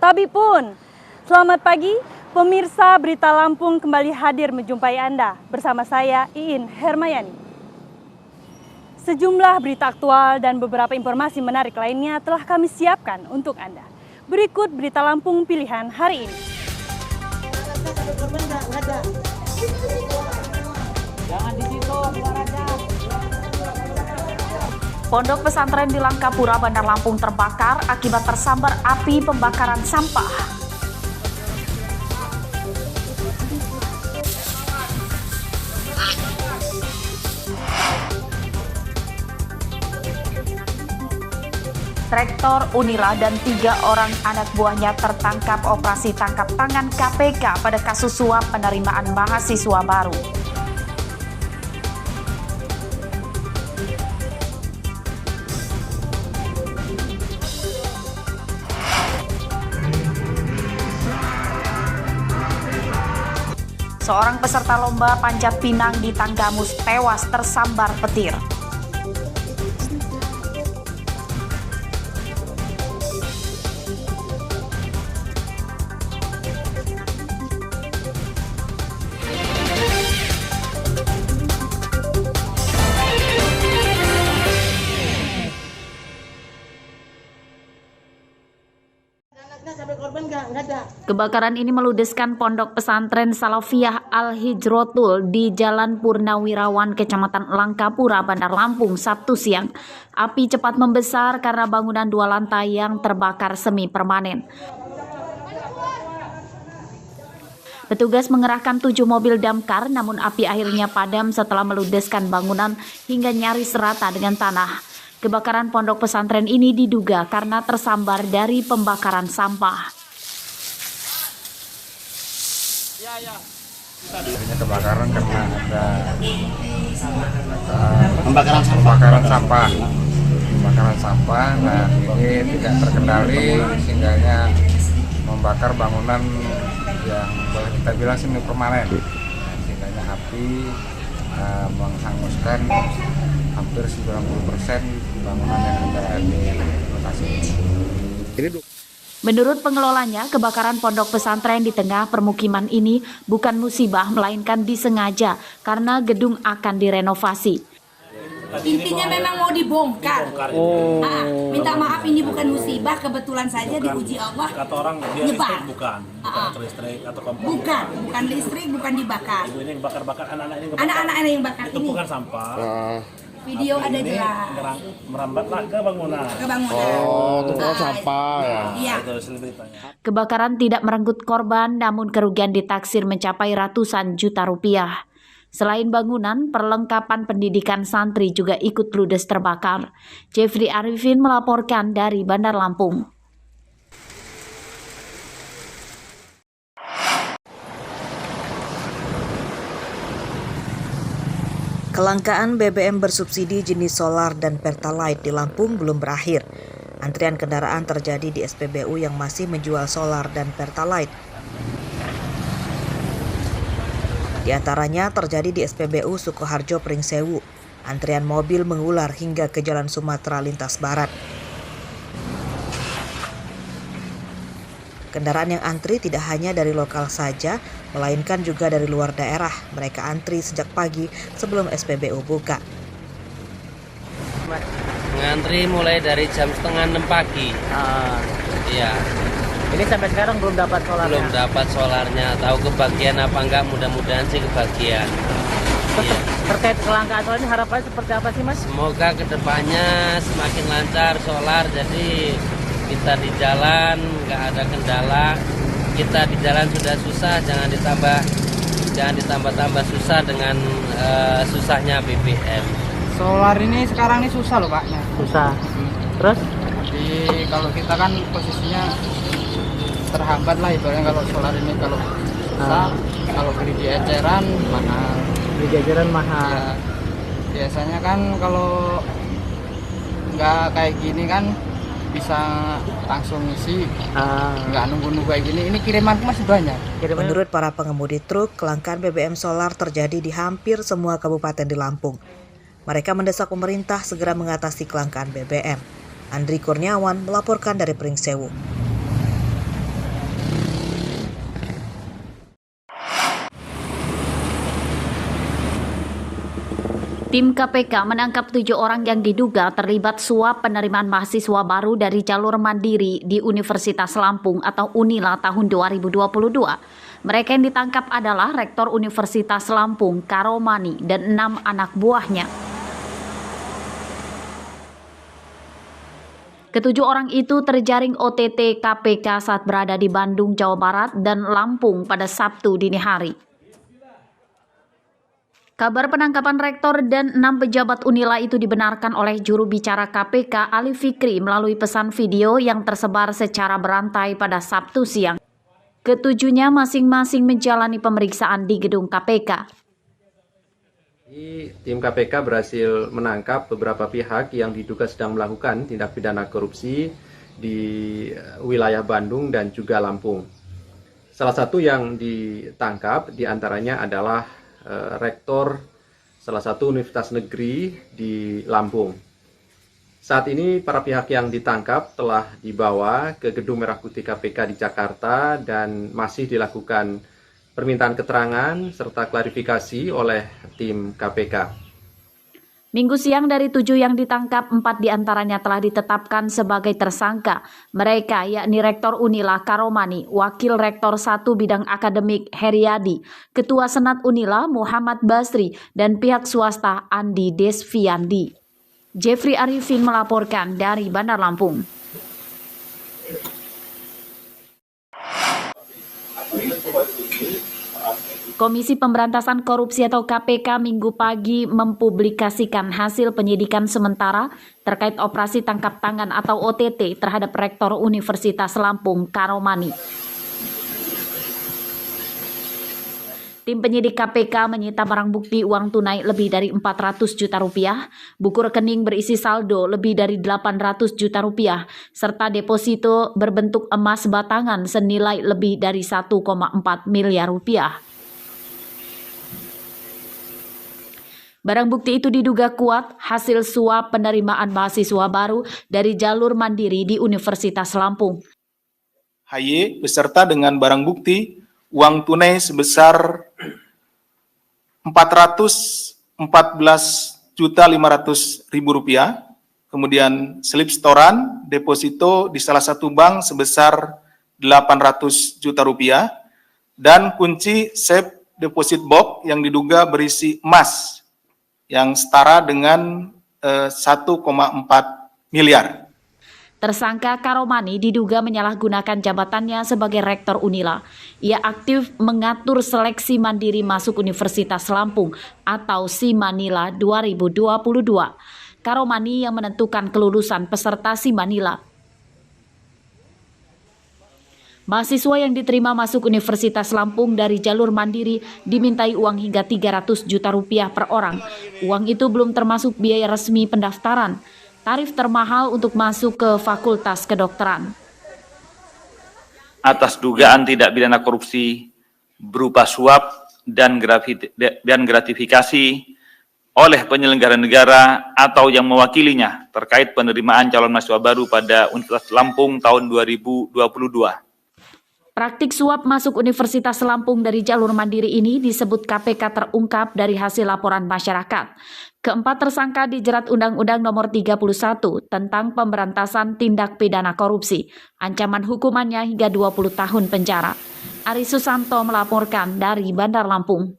Tabi pun. Selamat pagi, pemirsa Berita Lampung kembali hadir menjumpai Anda bersama saya Iin Hermayani. Sejumlah berita aktual dan beberapa informasi menarik lainnya telah kami siapkan untuk Anda. Berikut Berita Lampung pilihan hari ini. Jangan di situ, suaranya. Pondok pesantren di Langkapura, Bandar Lampung terbakar akibat tersambar api pembakaran sampah. Rektor Unila dan 3 orang anak buahnya tertangkap operasi tangkap tangan KPK pada kasus suap penerimaan mahasiswa baru. Seorang peserta lomba panjat pinang di Tanggamus tewas tersambar petir. Kebakaran ini meludeskan pondok pesantren Salafiyah Al-Hijrotul di Jalan Purnawirawan, Kecamatan Langkapura, Bandar Lampung, Sabtu siang. Api cepat membesar karena bangunan 2 lantai yang terbakar semi permanen. Petugas mengerahkan 7 mobil damkar, namun api akhirnya padam setelah meludeskan bangunan hingga nyaris rata dengan tanah. Kebakaran pondok pesantren ini diduga karena tersambar dari pembakaran sampah. Kebakaran karena ada pembakaran sampah. Nah, ini tidak terkendali sehingga membakar bangunan yang boleh kita bilang semi permanen. Sehingga api menghanguskan hampir 90% bangunan yang ada di lokasi ini. Menurut pengelolanya, kebakaran pondok pesantren di tengah permukiman ini bukan musibah, melainkan disengaja karena gedung akan direnovasi. Intinya memang mau dibongkar. Minta maaf, ini bukan musibah, kebetulan saja diuji Allah. Kata orang dia listrik bukan listrik atau kompor. Bukan listrik, bukan dibakar. Ibu ini bakar-bakar anak-anak yang bakar itu ini. bukan sampah. Video ada jelas. Merambatlah ke bangunan. Itu sampah ya. Iya. Kebakaran tidak merenggut korban, namun kerugian ditaksir mencapai ratusan juta rupiah. Selain bangunan, perlengkapan pendidikan santri juga ikut ludes terbakar. Jeffrey Arifin melaporkan dari Bandar Lampung. Kelangkaan BBM bersubsidi jenis solar dan Pertalite di Lampung belum berakhir. Antrian kendaraan terjadi di SPBU yang masih menjual solar dan Pertalite. Di antaranya terjadi di SPBU Sukoharjo Pringsewu. Antrian mobil mengular hingga ke Jalan Sumatera Lintas Barat. Kendaraan yang antri tidak hanya dari lokal saja, melainkan juga dari luar daerah. Mereka antri sejak pagi sebelum SPBU buka. Ngantri mulai dari jam 5:30 pagi. Iya. Ini sampai sekarang belum dapat solarnya? Belum dapat solarnya. Tahu kebagian apa enggak, mudah-mudahan sih kebagian. Iya. Terkait kelangkaan solar ini harapannya seperti apa sih, Mas? Semoga kedepannya semakin lancar solar, jadi kita di jalan nggak ada kendala. Kita di jalan sudah susah, jangan ditambah susah dengan susahnya BBM. Solar ini sekarang ini susah loh Pak. Susah. Terus? Jadi kalau kita kan posisinya terhambat lah ibaratnya kalau solar ini kalau susah, kalau beli di eceran mahal. Beli jajaran mahal. Ya, biasanya kan kalau nggak kayak gini kan bisa langsung isi, nggak nunggu-nunggu kayak gini. Ini kiriman masih banyak. Menurut para pengemudi truk, kelangkaan BBM solar terjadi di hampir semua kabupaten di Lampung. Mereka mendesak pemerintah segera mengatasi kelangkaan BBM. Andri Kurniawan melaporkan dari Pringsewu. Tim KPK menangkap 7 orang yang diduga terlibat suap penerimaan mahasiswa baru dari jalur mandiri di Universitas Lampung atau UNILA tahun 2022. Mereka yang ditangkap adalah Rektor Universitas Lampung, Karomani, dan 6 anak buahnya. Ketujuh orang itu terjaring OTT KPK saat berada di Bandung, Jawa Barat, dan Lampung pada Sabtu dini hari. Kabar penangkapan rektor dan 6 pejabat UNILA itu dibenarkan oleh juru bicara KPK Ali Fikri melalui pesan video yang tersebar secara berantai pada Sabtu siang. Ketujuhnya masing-masing menjalani pemeriksaan di gedung KPK. Tim KPK berhasil menangkap beberapa pihak yang diduga sedang melakukan tindak pidana korupsi di wilayah Bandung dan juga Lampung. Salah satu yang ditangkap diantaranya adalah rektor salah satu universitas negeri di Lampung. Saat ini para pihak yang ditangkap telah dibawa ke Gedung Merah Putih KPK di Jakarta dan masih dilakukan permintaan keterangan serta klarifikasi oleh tim KPK. Minggu siang dari 7 yang ditangkap, 4 diantaranya telah ditetapkan sebagai tersangka. Mereka yakni Rektor UNILA Karomani, Wakil Rektor 1 Bidang Akademik Heriadi, Ketua Senat UNILA Muhammad Basri, dan pihak swasta Andi Desviandi. Jeffrey Arifin melaporkan dari Bandar Lampung. Komisi Pemberantasan Korupsi atau KPK Minggu pagi mempublikasikan hasil penyidikan sementara terkait operasi tangkap tangan atau OTT terhadap Rektor Universitas Lampung, Karomani. Tim penyidik KPK menyita barang bukti uang tunai lebih dari 400 juta rupiah, buku rekening berisi saldo lebih dari 800 juta rupiah, serta deposito berbentuk emas batangan senilai lebih dari 1,4 miliar rupiah. Barang bukti itu diduga kuat hasil suap penerimaan mahasiswa baru dari jalur mandiri di Universitas Lampung. HY beserta dengan barang bukti uang tunai sebesar Rp414.500.000, kemudian slip setoran deposito di salah satu bank sebesar Rp800 juta, dan kunci safe deposit box yang diduga berisi emas yang setara dengan 1,4 miliar. Tersangka Karomani diduga menyalahgunakan jabatannya sebagai Rektor UNILA. Ia aktif mengatur seleksi mandiri masuk Universitas Lampung atau Simanila 2022. Karomani yang menentukan kelulusan peserta Simanila. Mahasiswa yang diterima masuk Universitas Lampung dari jalur mandiri dimintai uang hingga Rp300 juta per orang. Uang itu belum termasuk biaya resmi pendaftaran. Tarif termahal untuk masuk ke Fakultas Kedokteran. Atas dugaan tindak pidana korupsi berupa suap dan gratifikasi oleh penyelenggara negara atau yang mewakilinya terkait penerimaan calon mahasiswa baru pada Universitas Lampung tahun 2022. Praktik suap masuk Universitas Lampung dari jalur mandiri ini disebut KPK terungkap dari hasil laporan masyarakat. Keempat tersangka dijerat Undang-Undang Nomor 31 tentang pemberantasan tindak pidana korupsi. Ancaman hukumannya hingga 20 tahun penjara. Ari Susanto melaporkan dari Bandar Lampung.